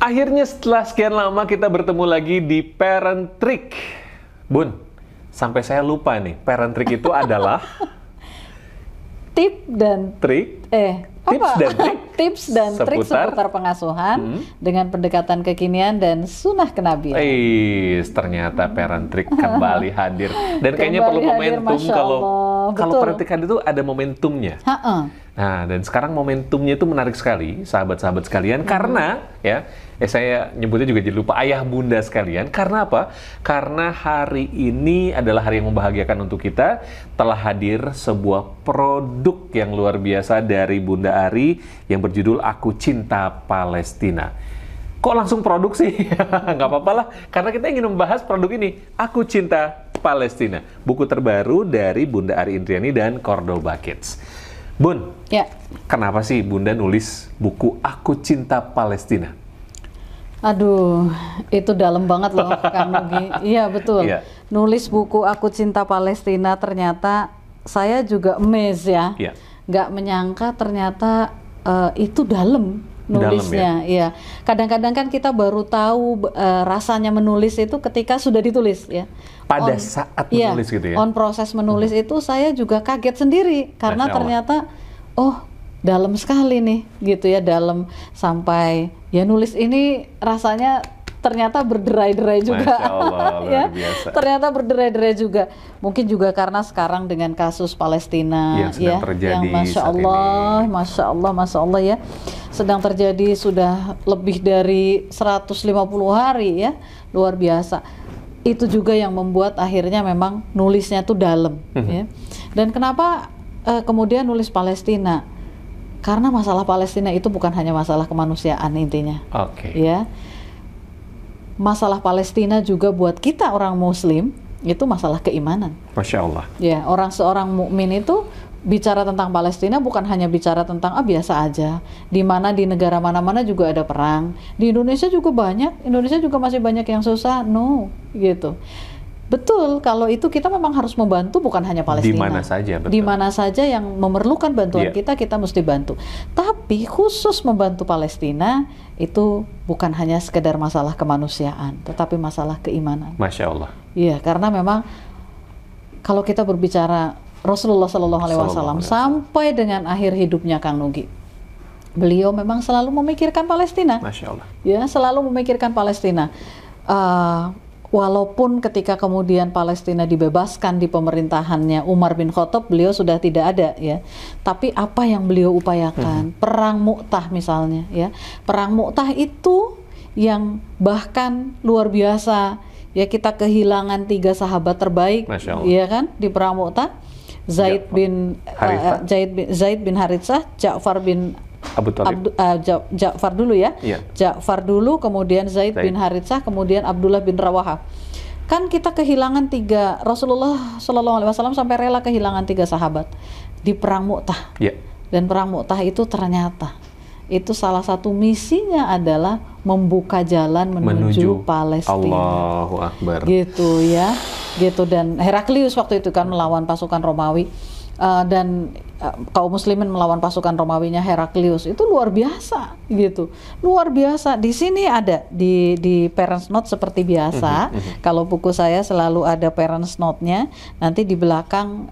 Akhirnya setelah sekian lama kita bertemu lagi di Parent Trick. Bun, sampai saya lupa nih, Parent Trick itu adalah tips dan trik seputar pengasuhan dengan pendekatan kekinian dan sunnah kenabian. Ternyata Parent Trick kembali hadir dan kayaknya perlu momentum kalau Parent Trick hadir itu ada momentumnya. Nah, dan sekarang momentumnya itu menarik sekali, sahabat-sahabat sekalian, karena saya nyebutnya juga jadi lupa, ayah bunda sekalian. Karena apa? Karena hari ini adalah hari yang membahagiakan untuk kita. Telah hadir sebuah produk yang luar biasa dari Bunda Ari yang berjudul Aku Cinta Palestina. Kok langsung produk sih? Nggak apa-apa lah, karena kita ingin membahas produk ini, Aku Cinta Palestina. Buku terbaru dari Bunda Ari Indriani dan Cordoba Kids. Bun, kenapa sih Bunda nulis buku Aku Cinta Palestina? Aduh, itu dalam banget loh Kang Nugi. Iya betul. Nulis buku Aku Cinta Palestina, ternyata saya juga amazed ya. Nggak menyangka ternyata itu dalam nulisnya. Iya. Kadang-kadang kan kita baru tahu rasanya menulis itu ketika sudah ditulis ya. Pada saat menulis gitu ya. On proses menulis itu saya juga kaget sendiri karena ternyata dalam sekali nih gitu ya, dalam sampai ya nulis ini rasanya ternyata berderai-derai juga. Masya Allah, luar biasa. Ternyata berderai-derai juga. Mungkin juga karena sekarang dengan kasus Palestina yang sedang terjadi Masya Allah ya, sedang terjadi sudah lebih dari 150 hari ya, luar biasa. Itu juga yang membuat akhirnya memang nulisnya tuh dalam ya. Dan kenapa kemudian nulis Palestina? Karena masalah Palestina itu bukan hanya masalah kemanusiaan intinya. Ya. Masalah Palestina juga buat kita orang Muslim itu masalah keimanan. Masya Allah. Ya, seorang mukmin itu bicara tentang Palestina bukan hanya bicara tentang biasa aja. Di mana di negara mana-mana juga ada perang. Di Indonesia juga banyak. Indonesia juga masih banyak yang susah. No, gitu. Betul, kalau itu kita memang harus membantu bukan hanya Palestina. Di mana saja, betul. Di mana saja yang memerlukan bantuan kita mesti bantu. Tapi khusus membantu Palestina itu bukan hanya sekedar masalah kemanusiaan, tetapi masalah keimanan. Masya Allah. Iya, karena memang kalau kita berbicara Rasulullah SAW sampai dengan akhir hidupnya Kang Nugi, beliau memang selalu memikirkan Palestina. Masya Allah. Ya, selalu memikirkan Palestina. Walaupun ketika kemudian Palestina dibebaskan di pemerintahannya Umar bin Khattab, beliau sudah tidak ada ya. Tapi apa yang beliau upayakan? Perang Mu'tah misalnya ya. Perang Mu'tah itu yang bahkan luar biasa ya, kita kehilangan 3 sahabat terbaik ya kan di perang Mu'tah. Zaid bin Haritsah, Ja'far bin Abu Thalib. Ja'far dulu ya. Ja'far dulu, kemudian Zaid bin Haritsah, kemudian Abdullah bin Rawaha. Kan kita kehilangan 3, Rasulullah SAW sampai rela kehilangan 3 sahabat di perang Mu'tah. Dan perang Mu'tah itu ternyata itu salah satu misinya adalah membuka jalan menuju Palestina. Allahu Akbar. Gitu ya. Gitu, dan Heraklius waktu itu kan melawan pasukan Romawi. Dan kaum muslimin melawan pasukan Romawinya Heraklius, itu luar biasa gitu, luar biasa. Di sini ada di parents note seperti biasa. Kalau buku saya selalu ada parents note-nya, nanti di belakang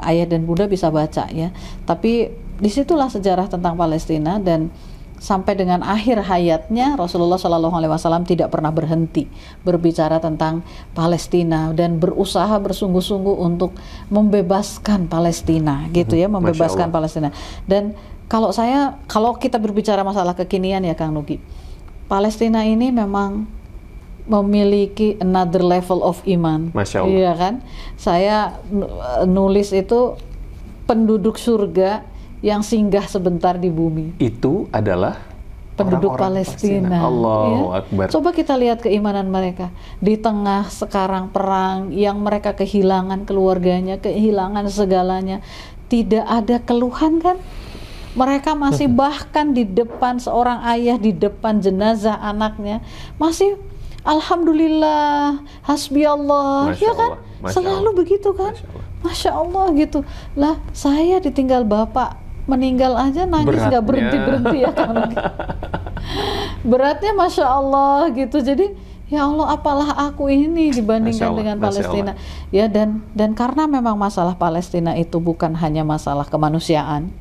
ayah dan bunda bisa baca ya. Tapi disitulah sejarah tentang Palestina, dan sampai dengan akhir hayatnya Rasulullah SAW tidak pernah berhenti berbicara tentang Palestina dan berusaha bersungguh-sungguh untuk membebaskan Palestina gitu ya, membebaskan Palestina. Dan kalau kita berbicara masalah kekinian ya Kang Nugi, Palestina ini memang memiliki another level of iman. Masya Allah. Iya kan? Saya nulis itu penduduk surga yang singgah sebentar di bumi. Itu adalah penduduk Palestina. Allahu Akbar. Coba kita lihat keimanan mereka di tengah sekarang perang yang mereka kehilangan keluarganya, kehilangan segalanya, tidak ada keluhan kan? Mereka masih bahkan di depan seorang ayah, di depan jenazah anaknya, masih alhamdulillah, hasbi Allah, ya kan? Selalu begitu kan? Masya Allah gitu. Lah, saya ditinggal bapak meninggal aja nangis nggak berhenti ya kan. beratnya Masya Allah gitu. Jadi ya Allah, apalah aku ini dibandingkan dengan Palestina. Ya, dan karena memang masalah Palestina itu bukan hanya masalah kemanusiaan.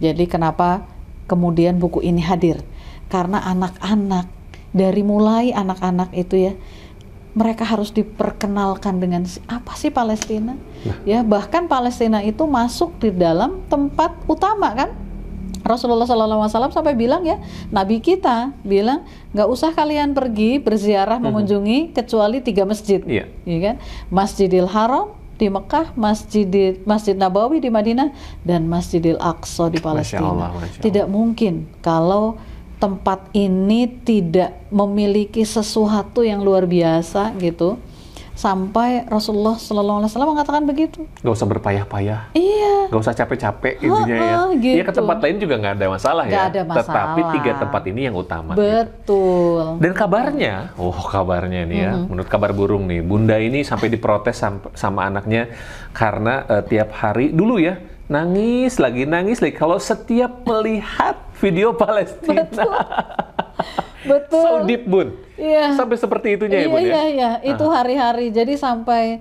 Jadi kenapa kemudian buku ini hadir? Karena anak-anak, dari mulai anak-anak itu ya, mereka harus diperkenalkan dengan apa sih Palestina. Ya, bahkan Palestina itu masuk di dalam tempat utama kan. Rasulullah SAW sampai bilang ya, Nabi kita bilang nggak usah kalian pergi berziarah mengunjungi kecuali 3 masjid, ya kan? Masjidil Haram di Mekah, Masjid Nabawi di Madinah, dan Masjidil Aqsa di Palestina. Masya Allah. Tidak mungkin kalau tempat ini tidak memiliki sesuatu yang luar biasa gitu. Sampai Rasulullah SAW mengatakan begitu. Gak usah berpayah-payah. Iya. Gak usah capek-capek intinya ya. Gitu. Iya, ke tempat lain juga nggak ada masalah ya. Ada masalah. Tetapi 3 tempat ini yang utama. Betul. Gitu. Dan kabarnya nih ya, menurut kabar burung nih, Bunda ini sampai diprotes sama anaknya karena tiap hari dulu ya nangis lagi. Kalau setiap melihat video Palestina. Betul. So deep, Bun. Iya. Sampai seperti itunya ya, Bun ya? Iya. Itu hari-hari. Jadi sampai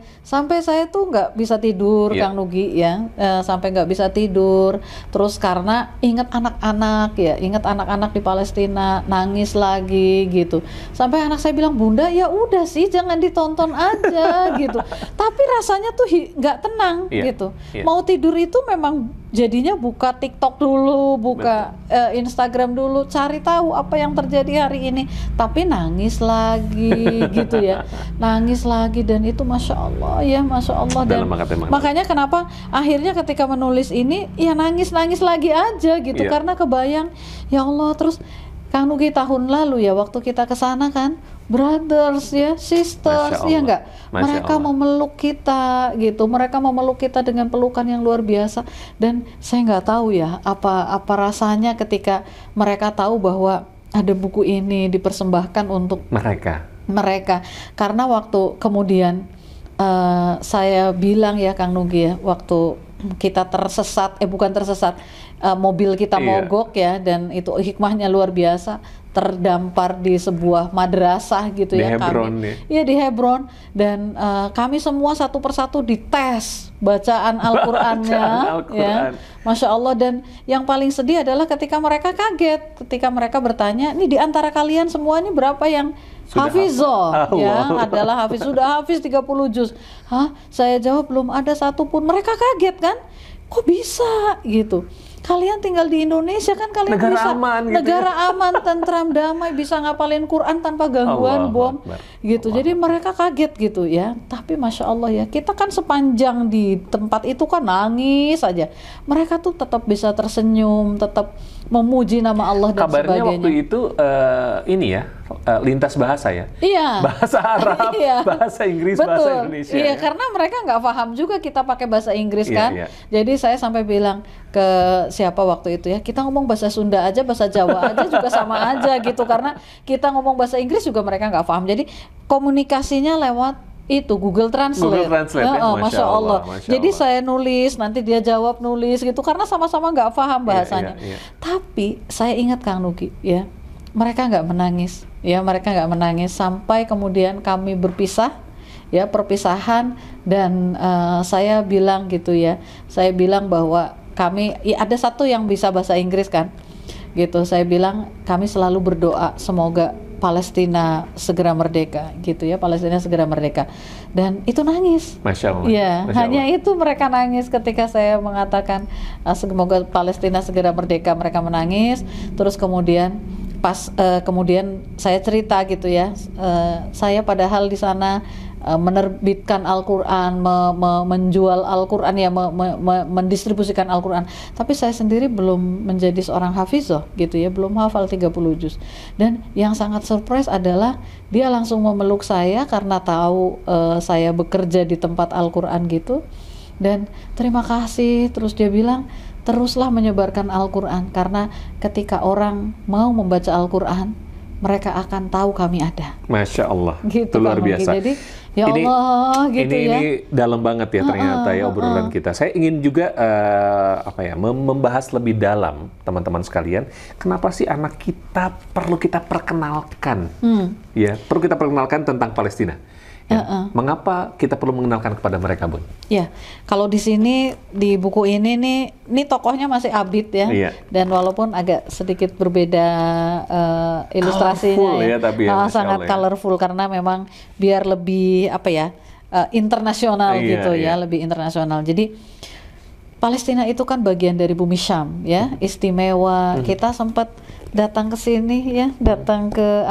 saya tuh nggak bisa tidur, Kang Nugi ya. Sampai nggak bisa tidur. Terus karena ingat anak-anak di Palestina, nangis lagi gitu. Sampai anak saya bilang, Bunda ya udah sih, jangan ditonton aja gitu. Tapi rasanya tuh nggak tenang gitu. Mau tidur itu memang jadinya buka TikTok dulu, buka Instagram dulu, cari tahu apa yang terjadi hari ini. Tapi nangis lagi gitu ya, nangis lagi, dan itu Masya Allah ya, Masya Allah. Dan makanya kenapa akhirnya ketika menulis ini ya nangis lagi aja gitu, karena kebayang ya Allah. Terus Kang Nugi tahun lalu ya waktu kita ke sana kan, brothers ya, sisters ya enggak, mereka memeluk kita gitu, mereka memeluk kita dengan pelukan yang luar biasa. Dan saya nggak tahu ya apa rasanya ketika mereka tahu bahwa ada buku ini dipersembahkan untuk mereka. Karena waktu kemudian saya bilang ya Kang Nugi ya, waktu kita mobil kita mogok ya, dan itu hikmahnya luar biasa, terdampar di sebuah madrasah gitu ya, di Hebron, dan kami semua satu persatu dites bacaan Al-Qur'annya ya, Masya Allah. Dan yang paling sedih adalah ketika mereka kaget, ketika mereka bertanya, nih di antara kalian semua ini berapa yang hafizah ya, adalah sudah hafiz 30 juz. Saya jawab belum ada satupun. Mereka kaget kan, kok bisa gitu. Kalian tinggal di Indonesia kan, kalian negara bisa aman, gitu negara aman, tentram, damai, bisa ngapalin Quran tanpa gangguan bom gitu. Jadi mereka kaget gitu ya. Tapi Masya Allah ya, kita kan sepanjang di tempat itu kan nangis saja, mereka tuh tetap bisa tersenyum, tetap memuji nama Allah dan kabarnya sebagainya. Waktu itu ini ya, lintas bahasa ya, bahasa Arab, bahasa Inggris, bahasa Indonesia. Iya, karena mereka nggak paham juga kita pakai bahasa Inggris kan. Jadi saya sampai bilang ke siapa waktu itu ya, kita ngomong bahasa Sunda aja, bahasa Jawa aja juga sama aja gitu, karena kita ngomong bahasa Inggris juga mereka nggak paham. Jadi komunikasinya lewat itu Google Translate. Masya Allah. Jadi saya nulis, nanti dia jawab nulis gitu, karena sama-sama nggak paham bahasanya. Tapi saya ingat Kang Nugi ya, mereka nggak menangis ya, mereka nggak menangis sampai kemudian kami berpisah ya, perpisahan. Dan saya bilang gitu ya, saya bilang bahwa kami ada satu yang bisa bahasa Inggris kan gitu, saya bilang kami selalu berdoa semoga Palestina segera merdeka gitu ya, Palestina segera merdeka. Dan itu nangis. Masya Allah. Ya, hanya itu mereka nangis ketika saya mengatakan semoga Palestina segera merdeka, mereka menangis. Terus kemudian kemudian saya cerita gitu ya, saya padahal di sana menerbitkan Al-Quran, menjual Al-Quran ya, mendistribusikan Al-Quran, tapi saya sendiri belum menjadi seorang hafizah gitu ya, belum hafal 30 juz. Dan yang sangat surprise adalah dia langsung memeluk saya karena tahu saya bekerja di tempat Al-Quran gitu, dan terima kasih. Terus dia bilang, teruslah menyebarkan Al-Quran, karena ketika orang mau membaca Al-Quran, mereka akan tahu kami ada. Masya Allah, gitu, itu luar biasa. Jadi Ya Allah, gitu ini, ya. Ini dalam banget ya ternyata ya obrolan kita. Saya ingin juga membahas lebih dalam teman-teman sekalian. Kenapa sih anak kita perlu kita perkenalkan? Ya, perlu kita perkenalkan tentang Palestina. Ya. Mengapa kita perlu mengenalkan kepada mereka, Bun? Ya, kalau di sini di buku ini nih tokohnya masih Abid ya, iya. Dan walaupun agak sedikit berbeda ilustrasinya ya, tapi ya, sangat colorful karena memang biar lebih internasional gitu ya, lebih internasional. Jadi Palestina itu kan bagian dari bumi Syam ya, istimewa. Kita sempat datang ke sini ya, datang ke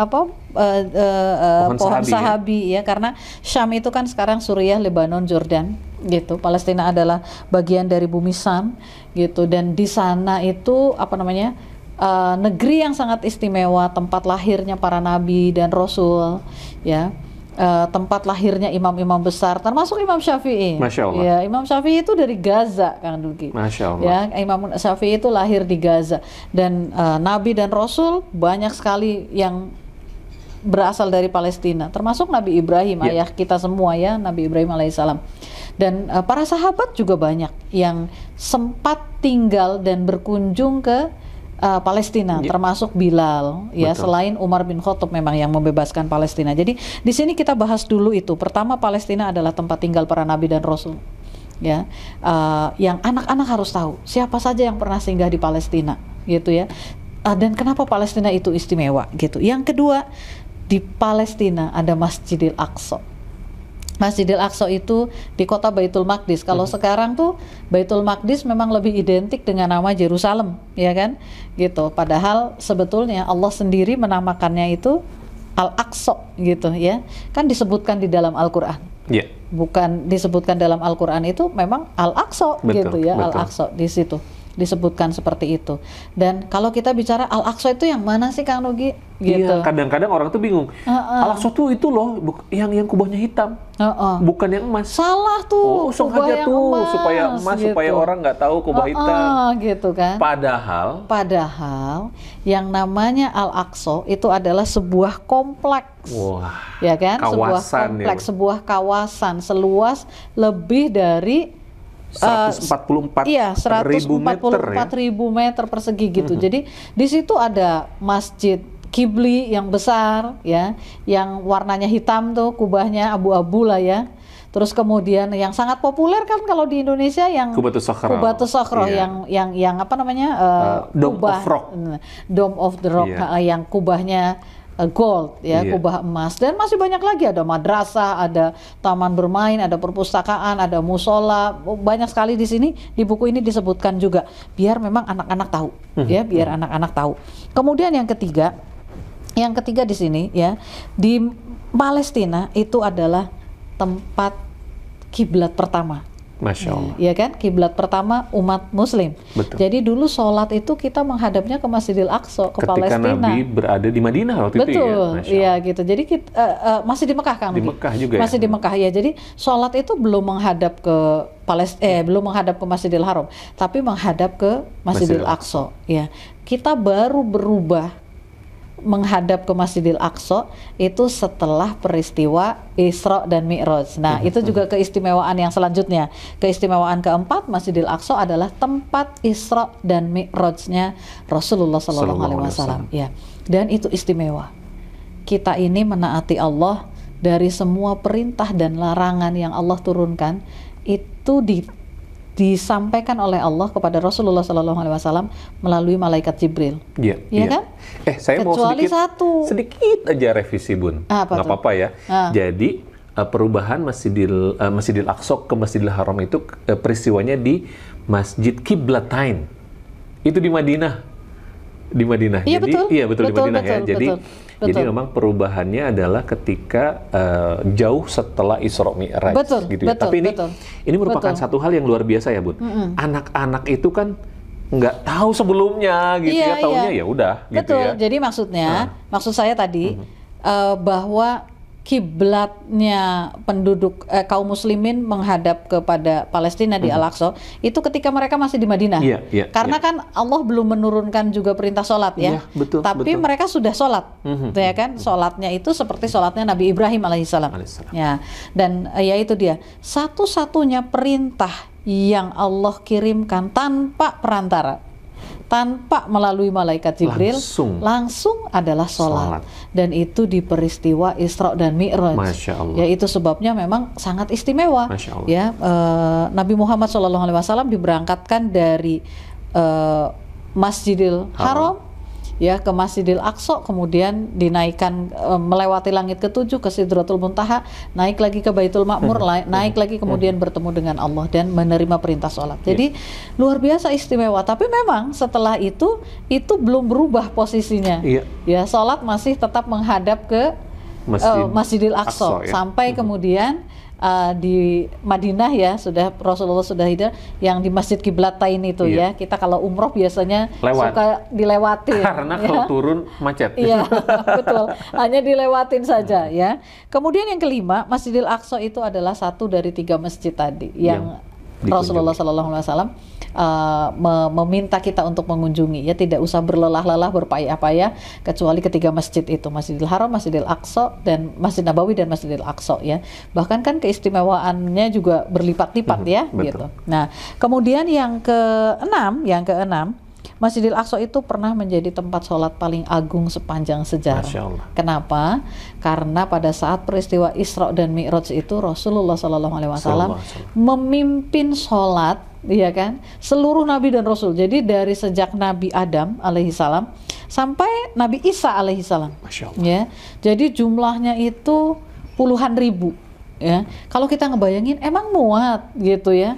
pohon sahabi ya, karena Syam itu kan sekarang Suriah, Lebanon, Jordan gitu. Palestina adalah bagian dari bumi Syam gitu, dan di sana itu negeri yang sangat istimewa, tempat lahirnya para nabi dan rasul ya. Tempat lahirnya imam-imam besar, termasuk Imam Syafi'i. Masya Allah. Ya, Imam Syafi'i itu dari Gaza, Kang Duki. Masya Allah. Ya, Imam Syafi'i itu lahir di Gaza, dan Nabi dan Rasul banyak sekali yang berasal dari Palestina, termasuk Nabi Ibrahim, ayah kita semua ya, Nabi Ibrahim alaihissalam. Dan para sahabat juga banyak yang sempat tinggal dan berkunjung ke Palestina, termasuk Bilal ya. Betul. Selain Umar bin Khattab memang yang membebaskan Palestina. Jadi di sini kita bahas dulu itu. Pertama, Palestina adalah tempat tinggal para nabi dan rasul ya. Yang anak-anak harus tahu siapa saja yang pernah singgah di Palestina gitu ya. Dan kenapa Palestina itu istimewa gitu. Yang kedua, di Palestina ada Masjidil Aqsa. Masjidil Aqsa itu di kota Baitul Maqdis. Kalau sekarang tuh Baitul Maqdis memang lebih identik dengan nama Yerusalem, ya kan? Gitu. Padahal sebetulnya Allah sendiri menamakannya itu Al-Aqsa gitu ya. Kan disebutkan di dalam Al-Qur'an. Yeah. Bukan disebutkan dalam Al-Qur'an itu memang Al-Aqsa gitu ya, Al-Aqsa di situ disebutkan seperti itu. Dan kalau kita bicara Al-Aqsa itu yang mana sih, Kang Nugi? Gitu. Iya, kadang-kadang orang tuh bingung. Al-Aqsa tuh itu loh, yang kubahnya hitam, bukan yang emas. Salah tuh. Sengaja tuh emas, supaya emas gitu. Supaya orang nggak tahu kubah hitam. Gitu kan. Padahal yang namanya Al-Aqsa itu adalah sebuah kompleks. Wah. Ya kan? Kawasan, sebuah kompleks, sebuah kawasan seluas lebih dari 144 ribu meter persegi gitu. Jadi di situ ada masjid Kibli yang besar ya, yang warnanya hitam tuh, kubahnya abu-abu lah ya. Terus kemudian yang sangat populer kan kalau di Indonesia yang Qubatus Sakhroh, yang apa namanya Dome of Rock, Dome of the Rock, yang kubahnya gold ya, kubah emas. Dan masih banyak lagi, ada madrasah, ada taman bermain, ada perpustakaan, ada musola, banyak sekali di sini. Di buku ini disebutkan juga biar memang anak-anak tahu ya, biar anak-anak tahu. Kemudian yang ketiga di sini ya, di Palestina itu adalah tempat kiblat pertama. Masya Allah. Ya kan, kiblat pertama umat Muslim. Betul. Jadi dulu sholat itu kita menghadapnya ke Masjidil Aqsa, ke Palestina. Ketika Nabi berada di Madinah waktu itu ya. Betul, iya gitu. Jadi kita masih di Mekah, Kang. Di Mekah juga. Masih di Mekah ya. Jadi sholat itu belum menghadap ke belum menghadap ke Masjidil Haram, tapi menghadap ke Masjidil Aqsa. Ya, kita baru berubah menghadap ke Masjidil Aqsa itu setelah peristiwa Isra dan Mi'raj. Nah, itu juga keistimewaan yang selanjutnya. Keistimewaan keempat, Masjidil Aqsa adalah tempat Isra dan Mi'rajnya Rasulullah SAW. Ya, dan itu istimewa. Kita ini menaati Allah dari semua perintah dan larangan yang Allah turunkan itu disampaikan oleh Allah kepada Rasulullah SAW melalui malaikat Jibril. Iya, iya kan? Saya kecuali mau sedikit aja revisi, Bun. Nggak apa-apa ya. Jadi perubahan Masjidil Aqsa ke Masjidil Haram itu peristiwanya di Masjid Qiblatain. Itu di Madinah. Iya, Jadi betul. Iya, betul di Madinah ya. Betul. Jadi memang perubahannya adalah ketika jauh setelah Isra Mi'raj gitu ya. Tapi ini merupakan satu hal yang luar biasa ya, Bun. Anak-anak itu kan nggak tahu sebelumnya gitu ya, taunya ya udah gitu ya. Jadi maksud saya tadi bahwa kiblatnya penduduk kaum muslimin menghadap kepada Palestina di Al-Aqsa itu ketika mereka masih di Madinah. Karena kan Allah belum menurunkan juga perintah sholat ya. Tapi mereka sudah sholat, ya kan? Sholatnya itu seperti sholatnya Nabi Ibrahim alaihissalam. Ya, dan ya itu dia satu-satunya perintah yang Allah kirimkan tanpa perantara, tanpa melalui malaikat Jibril, langsung adalah sholat. Dan itu di peristiwa Isra dan Mi'raj. Yaitu sebabnya memang sangat istimewa. Ya, Nabi Muhammad SAW diberangkatkan dari Masjidil Haram ya ke Masjidil Aqsa, kemudian dinaikkan melewati langit ketujuh ke Sidratul Muntaha, naik lagi ke Baitul Ma'mur, naik lagi kemudian bertemu dengan Allah dan menerima perintah sholat. Jadi luar biasa istimewa. Tapi memang setelah itu belum berubah posisinya. Ya, sholat masih tetap menghadap ke Masjidil Aqsa sampai kemudian di Madinah ya Rasulullah sudah hijrah, yang di Masjid Qiblatain itu ya, kita kalau umroh biasanya suka dilewatin karena kalau turun macet. Iya, betul, hanya dilewatin saja ya. Kemudian yang kelima, Masjidil Aqsa itu adalah satu dari 3 masjid tadi yang Rasulullah SAW meminta kita untuk mengunjungi, ya tidak usah berlelah-lelah berpayah-payah kecuali ketiga masjid itu, Masjidil Haram, Masjidil Aqsa, dan Masjid Nabawi dan Masjidil Aqsa ya. Bahkan kan keistimewaannya juga berlipat-lipat ya gitu. Nah, kemudian yang keenam, Masjidil Aqsa itu pernah menjadi tempat sholat paling agung sepanjang sejarah. Kenapa? Karena pada saat peristiwa Isra dan Mi'raj itu Rasulullah SAW memimpin sholat, ya kan, seluruh Nabi dan Rasul. Jadi dari sejak Nabi Adam alaihissalam sampai Nabi Isa alaihissalam. Ya, jadi jumlahnya itu puluhan ribu. Ya, kalau kita ngebayangin emang muat gitu ya.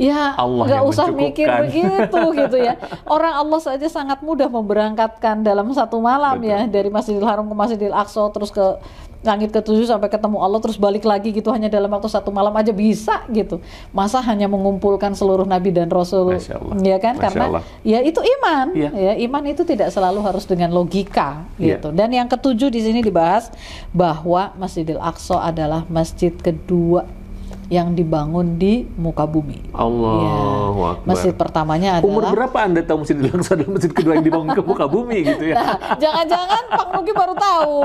Ya, nggak usah mikir begitu gitu ya. Orang Allah saja sangat mudah memberangkatkan dalam satu malam ya, dari Masjidil Haram ke Masjidil Aqsa, terus ke langit ke-7 sampai ketemu Allah, terus balik lagi gitu hanya dalam waktu satu malam aja bisa gitu. Masa hanya mengumpulkan seluruh Nabi dan Rasul, ya kan? Karena ya itu iman, ya iman itu tidak selalu harus dengan logika gitu. Dan yang ke-7 di sini dibahas bahwa Masjidil Aqsa adalah masjid kedua yang dibangun di muka bumi. Allahu Akbar. Masjid pertamanya adalah... Umur berapa Anda tahu Masjidil Aqsa adalah masjid kedua yang dibangun ke muka bumi gitu ya? Nah, jangan-jangan Pak Nugi baru tahu.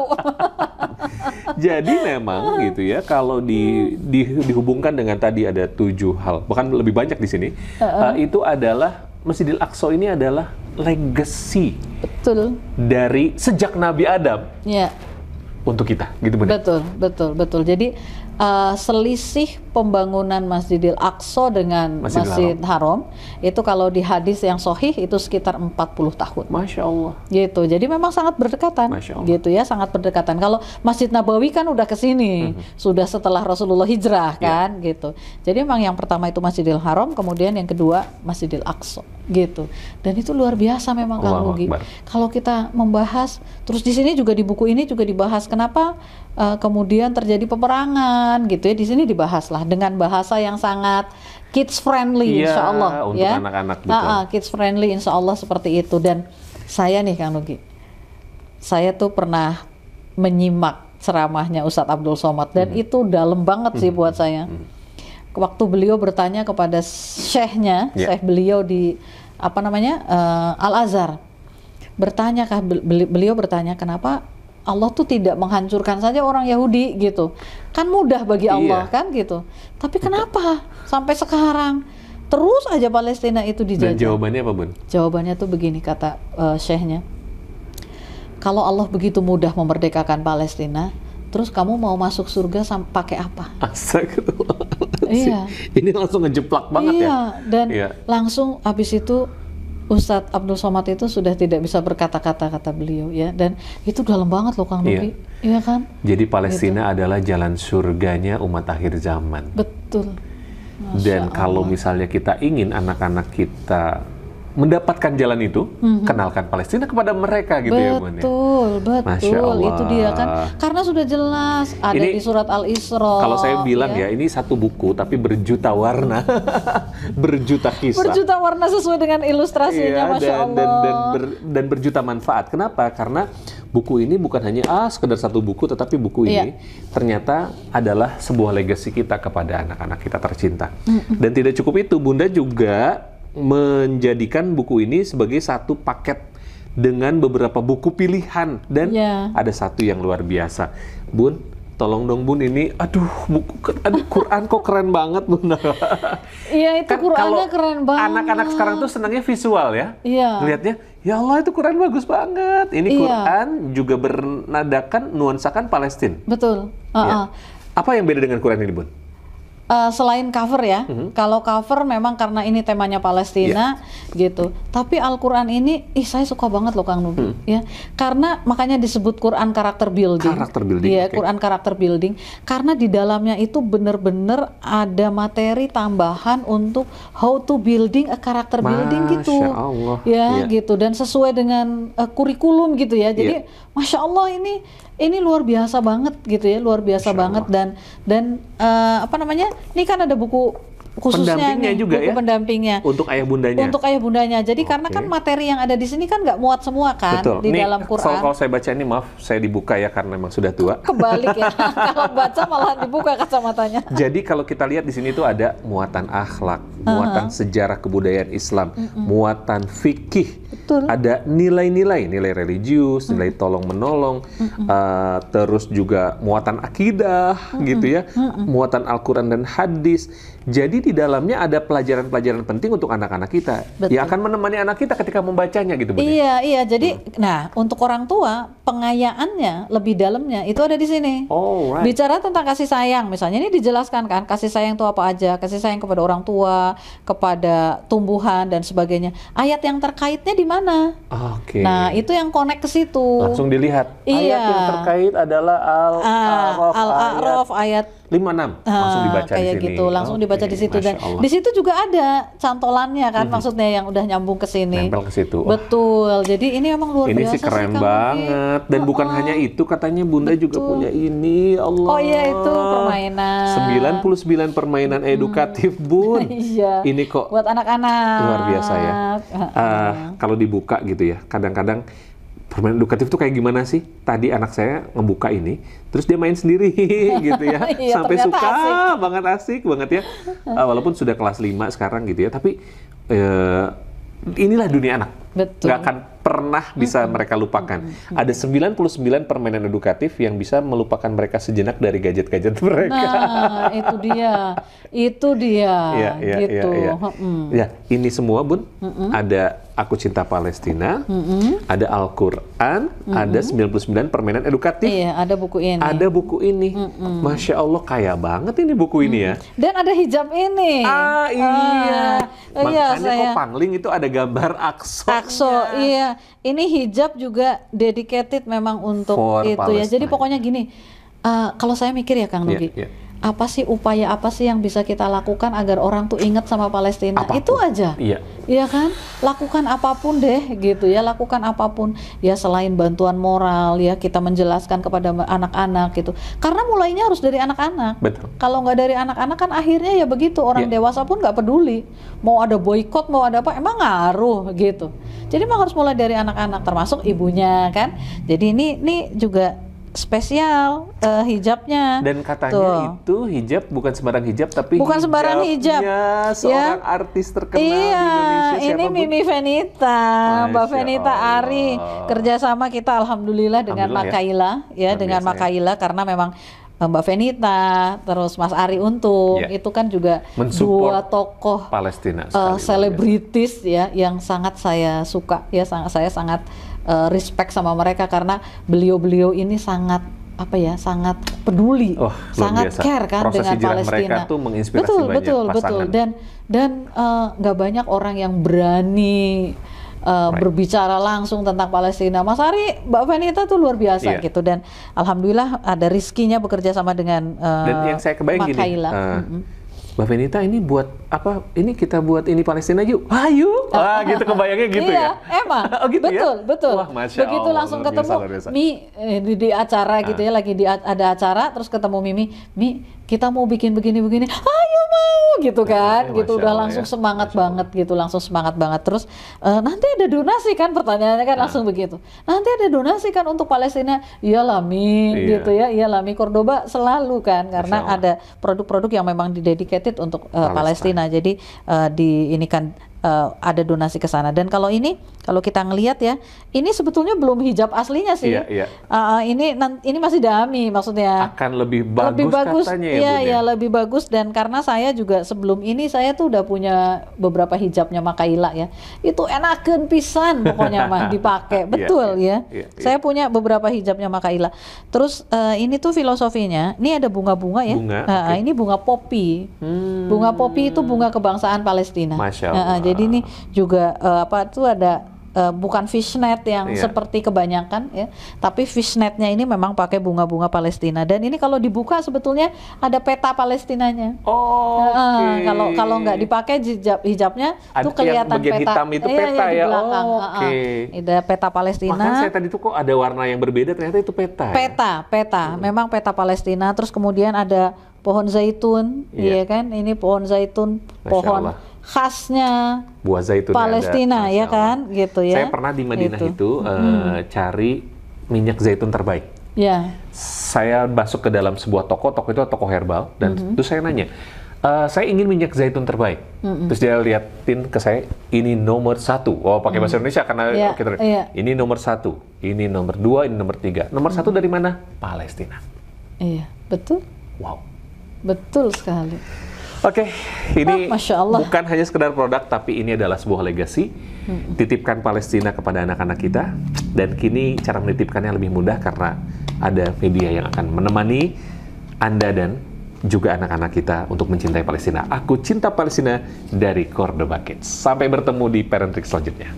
Jadi memang gitu ya, kalau dihubungkan dengan tadi ada 7 hal, bahkan lebih banyak di sini, itu adalah Masjidil Aqsa ini adalah legacy. Betul. Dari sejak Nabi Adam. Untuk kita, gitu benar. Betul. Jadi selisih pembangunan Masjidil Aqsa dengan Masjid Haram itu kalau di hadis yang sahih itu sekitar 40 tahun. Masya Allah. Gitu. Jadi memang sangat berdekatan. Gitu ya, sangat berdekatan. Kalau Masjid Nabawi kan udah ke sini, sudah setelah Rasulullah hijrah kan, gitu. Jadi memang yang pertama itu Masjidil Haram, kemudian yang kedua Masjidil Aqsa, gitu. Dan itu luar biasa memang Kang Nugi. Kalau kita membahas, terus di sini juga di buku ini juga dibahas kenapa kemudian terjadi peperangan gitu ya. Di sini dibahas lah dengan bahasa yang sangat kids friendly, insya Allah untuk ya. Anak-anak betul. Kids friendly insya Allah seperti itu. Dan saya nih Kang Nugi, saya tuh pernah menyimak ceramahnya Ustadz Abdul Somad dan itu dalam banget sih buat saya. Waktu beliau bertanya kepada syekhnya, syekh beliau di Al-Azhar, beliau bertanya kenapa Allah tuh tidak menghancurkan saja orang Yahudi gitu, kan mudah bagi Allah kan gitu, tapi kenapa sampai sekarang terus aja Palestina itu dijajah? Dan jawabannya apa Bun? Jawabannya tuh begini, kata syekhnya, kalau Allah begitu mudah memerdekakan Palestina, terus kamu mau masuk surga pakai apa? Astagfirullah. Ini langsung ngejeplak banget ya. Dan langsung habis itu Ustadz Abdul Somad itu sudah tidak bisa berkata-kata, kata beliau ya, dan itu dalam banget loh Kang Nugi, iya kan? Jadi Palestina adalah jalan surganya umat akhir zaman. Betul. Dan kalau misalnya kita ingin anak-anak kita mendapatkan jalan itu, kenalkan Palestina kepada mereka gitu ya Bun. Betul, itu dia kan, karena sudah jelas ada di surat Al-Isra. Kalau saya bilang ya, ini satu buku tapi berjuta warna, berjuta kisah, berjuta warna sesuai dengan ilustrasinya, Masya Allah, dan berjuta manfaat. Kenapa? Karena buku ini bukan hanya sekedar satu buku, tetapi buku ini ternyata adalah sebuah legasi kita kepada anak-anak kita tercinta. Dan tidak cukup itu, Bunda juga menjadikan buku ini sebagai satu paket dengan beberapa buku pilihan. Dan ada satu yang luar biasa. Bun, tolong dong Bun, ini Quran kok keren banget Bun. Iya, itu Qurannya keren banget. Anak-anak sekarang tuh senangnya visual ya. Lihatnya, ya Allah itu Quran bagus banget. Ini Quran juga bernadakan, nuansakan Palestina. Betul. Apa yang beda dengan Quran ini Bun? Selain cover ya, kalau cover memang karena ini temanya Palestina gitu. Tapi Al-Quran ini, saya suka banget loh Kang Nugi, ya. Karena makanya disebut Quran karakter building. Iya, Quran karakter building. Karena di dalamnya itu bener-bener ada materi tambahan untuk how to building a character building gitu. Masya Allah. Ya, gitu. Dan sesuai dengan kurikulum gitu ya. Jadi, Masya Allah ini luar biasa banget gitu ya, luar biasa banget. Dan apa namanya, ini kan ada buku khususnya pendampingnya nih, juga buku pendampingnya untuk ayah bundanya. Untuk ayah bundanya. Jadi karena kan materi yang ada di sini kan nggak muat semua kan di dalam Quran. Kalau saya baca ini, maaf saya dibuka ya karena memang sudah tua. Kebalik ya, kalau baca malah dibuka kacamatanya. Jadi kalau kita lihat di sini tuh ada muatan akhlak, muatan sejarah kebudayaan Islam, muatan fikih. Ada nilai-nilai religius, nilai tolong menolong, terus juga muatan akidah gitu ya, muatan Al-Quran dan hadis. Jadi di dalamnya ada pelajaran-pelajaran penting untuk anak-anak kita. Yang akan menemani anak kita ketika membacanya gitu Bun. Iya. Jadi nah, untuk orang tua pengayaannya lebih dalamnya itu ada di sini. Bicara tentang kasih sayang, misalnya ini dijelaskan kan, kasih sayang itu apa aja, kasih sayang kepada orang tua, kepada tumbuhan dan sebagainya. Ayat yang terkaitnya di mana? Nah, itu yang connect ke situ. Langsung dilihat. Ayat yang terkait adalah Al-A'raf ayat 56. Langsung dibaca kayak di sini. Gitu, langsung dibaca di situ. Dan di situ juga ada cantolannya kan, maksudnya yang udah nyambung ke sini. Nempel ke situ. Betul. Jadi ini emang luar biasa. Ini sih keren banget. Dan bukan hanya itu, katanya Bunda juga punya ini. Allah. Oh iya, itu permainan. 99 permainan edukatif Bun. Iya. Ini kok buat anak-anak. Luar biasa ya. Kalau dibuka gitu ya, kadang-kadang permainan edukatif tuh kayak gimana sih? Tadi anak saya ngebuka ini, terus dia main sendiri gitu ya. Sampai suka asik banget ya. Walaupun sudah kelas 5 sekarang gitu ya, tapi inilah dunia anak. Betul. Nggak akan pernah bisa mereka lupakan. Ada 99 permainan edukatif yang bisa melupakan mereka sejenak dari gadget-gadget mereka. Nah, itu dia. Gitu. Ya, ini semua Bun, ada Aku Cinta Palestina, ada Al-Quran, ada 99 permainan edukatif. Iya, ada buku ini. Ada buku ini. Masya Allah, kaya banget ini buku ini ya. Dan ada hijab ini. Iya. Makanya kok pangling itu ada gambar Akso, iya. Ini hijab juga dedicated memang untuk itu Palestine. Ya. Jadi pokoknya gini, kalau saya mikir ya Kang Nugi, apa sih upaya apa sih yang bisa kita lakukan agar orang tuh ingat sama Palestina? Apapun. Itu aja. Iya kan? Lakukan apapun deh gitu ya, lakukan apapun. Ya selain bantuan moral ya, kita menjelaskan kepada anak-anak gitu. Karena mulainya harus dari anak-anak. Betul. Kalau nggak dari anak-anak kan akhirnya ya begitu, orang dewasa pun nggak peduli. Mau ada boykot, mau ada apa, emang ngaruh gitu. Jadi memang harus mulai dari anak-anak, termasuk ibunya kan. Jadi ini juga spesial hijabnya. Dan katanya itu hijab bukan sembarang hijab, tapi bukan sembarang hijab. Seorang artis terkenal di Indonesia. Ini Mimi Venita, Mbak Venita Ari, kerjasama kita alhamdulillah dengan Makaila ya, dengan Makaila karena memang Mbak Venita, terus Mas Ari Untung, itu kan juga dua tokoh Palestina, selebritis ya, yang sangat saya suka ya, saya sangat respect sama mereka karena beliau-beliau ini sangat sangat peduli, sangat care kan dengan Palestina. Mereka tuh menginspirasi banyak pasangan. Dan nggak banyak orang yang berani berbicara langsung tentang Palestina. Mas Ari, Mbak Venita tuh luar biasa gitu, dan alhamdulillah ada rizkinya bekerja sama dengan dan yang saya kebayang Makaila. Mbak Venita ini buat apa? Ini kita buat ini Palestina yuk. Ayo. Wah, gitu kebayangnya gitu iya, ya. Emang. Oh, gitu betul, ya? betul. Wah, Masya Begitu Allah, langsung luar biasa, ketemu luar biasa. Mi di acara gitu ya, lagi ada acara terus ketemu Mi, kita mau bikin begini-begini. Ayo mau gitu kan. Gitu Masya udah Allah, langsung ya. semangat Masya Allah. banget gitu, langsung semangat banget. Terus nanti ada donasi kan, pertanyaannya kan langsung begitu. Nanti ada donasi kan untuk Palestina. Iyalah Mi Iya. gitu ya. Iyalah Mi, Cordoba selalu kan karena Masya Allah. ada produk-produk yang memang didedicated untuk Palestina. Jadi ini kan ada donasi ke sana. Dan kalau kita ngelihat ya, ini sebetulnya belum hijab aslinya sih. Iya, iya. Ini masih dummy maksudnya. Akan lebih bagus katanya ya, Iya, Bun, ya lebih bagus. Dan karena saya juga sebelum ini saya tuh udah punya beberapa hijabnya Makaila ya. Itu enakeun pisan pokoknya mah dipakai. Betul iya, ya. iya. Saya punya beberapa hijabnya Makaila. Terus ini tuh filosofinya, ini ada bunga-bunga ya. Bunga, oke. Ini bunga popi. Bunga popi itu bunga kebangsaan Palestina. Masya Allah. Jadi ini juga ada bukan fishnet yang Iya. seperti kebanyakan ya, tapi fishnetnya ini memang pakai bunga-bunga Palestina. Dan ini kalau dibuka sebetulnya ada peta Palestinanya. Oke. Kalau nggak dipakai hijabnya tuh kelihatan yang bagian peta. hitam itu Iya, peta di ya. belakang. Oke. Ada peta Palestina. Makanya saya tadi tuh kok ada warna yang berbeda, ternyata itu peta. Ya? Memang peta Palestina. Terus kemudian ada pohon zaitun, Iya. iya kan? Ini pohon zaitun, Masya pohon Allah. khasnya Buah zaitun Palestina ada, ya Masya Allah. kan, gitu ya. Saya pernah di Madinah Gitu. itu cari minyak zaitun terbaik. Ya, Saya masuk ke dalam sebuah toko itu toko herbal, dan terus saya nanya, saya ingin minyak zaitun terbaik. Terus dia liatin ke saya, ini nomor 1. Oh, pakai bahasa Indonesia karena Iya, kita, iya. ini nomor 1, ini nomor 2, ini nomor 3. Nomor 1 dari mana? Palestina. iya, betul, Wow. betul sekali. Oke, ini Masya Allah. bukan hanya sekedar produk, tapi ini adalah sebuah legasi. Titipkan Palestina kepada anak-anak kita, dan kini cara menitipkannya lebih mudah karena ada media yang akan menemani Anda dan juga anak-anak kita untuk mencintai Palestina. Aku cinta Palestina dari Cordoba Kids. Sampai bertemu di Parent Trick selanjutnya.